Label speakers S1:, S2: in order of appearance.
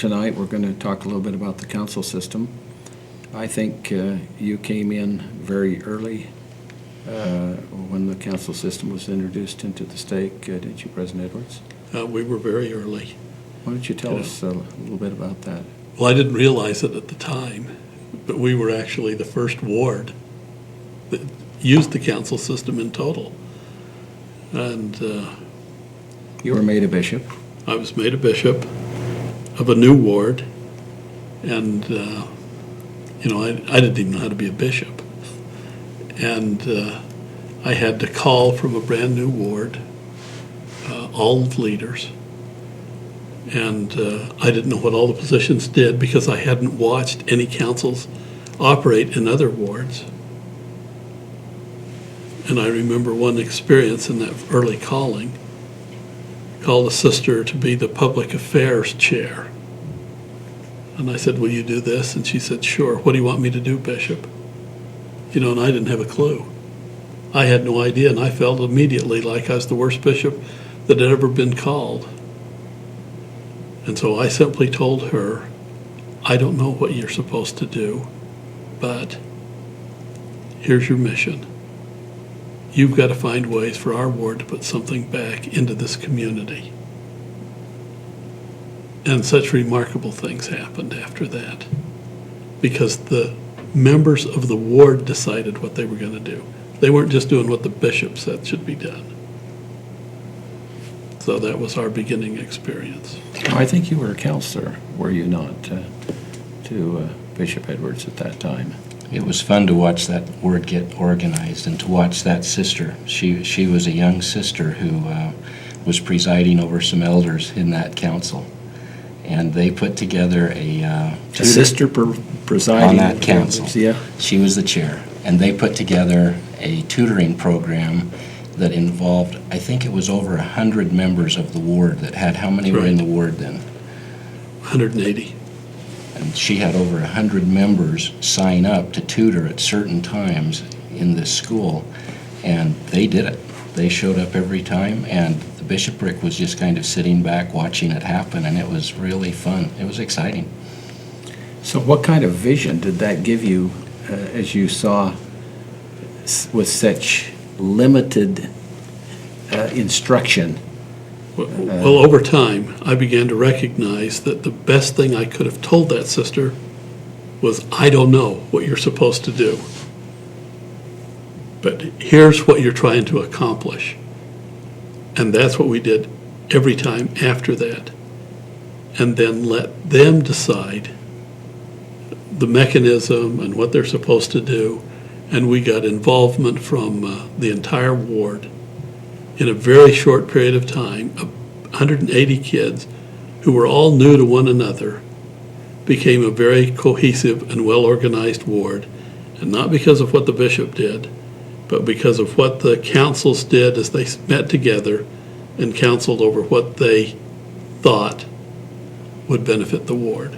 S1: tonight we're going to talk a little bit about the council system. I think you came in very early when the council system was introduced into the stake, didn't you, President Edwards?
S2: We were very early.
S1: Why don't you tell us a little bit about that?
S2: Well, I didn't realize it at the time, but we were actually the first ward that used the council system in total. And
S1: You were made a bishop.
S2: I was made a bishop of a new ward, and I didn't even know how to be a bishop. And I had to call from a brand new ward all the leaders, and I didn't know what all the positions did because I hadn't watched any councils operate in other wards. And I remember one experience in that early calling, called a sister to be the public affairs chair. And I said, will you do this? And she said, sure. What do you want me to do, Bishop? And I didn't have a clue. I had no idea, and I felt immediately like I was the worst bishop that had ever been called. And so I simply told her, I don't know what you're supposed to do, but here's your mission. You've got to find ways for our ward to put something back into this community. And such remarkable things happened after that, because the members of the ward decided what they were going to do. They weren't just doing what the bishop said should be done. So that was our beginning experience.
S1: I think you were a counselor, were you not, to Bishop Edwards at that time?
S3: It was fun to watch that word get organized and to watch that sister. She was a young sister who was presiding over some elders in that council. And they put together a
S1: sister presiding
S3: on that council.
S1: Yeah.
S3: She was the chair. And they put together a tutoring program that involved, I think it was over 100 members of the ward that had, how many were in the ward then?
S2: 180.
S3: And she had over 100 members sign up to tutor at certain times in this school, and they did it. They showed up every time, and the bishopric was just kind of sitting back watching it happen, and it was really fun. It was exciting.
S1: So what kind of vision did that give you as you saw with such limited instruction?
S2: Well, over time, I began to recognize that the best thing I could have told that sister was, I don't know what you're supposed to do, but here's what you're trying to accomplish. And that's what we did every time after that. And then let them decide the mechanism and what they're supposed to do. And we got involvement from the entire ward. In a very short period of time, 180 kids who were all new to one another became a very cohesive and well-organized ward, and not because of what the bishop did, but because of what the councils did as they met together and counseled over what they thought would benefit the ward.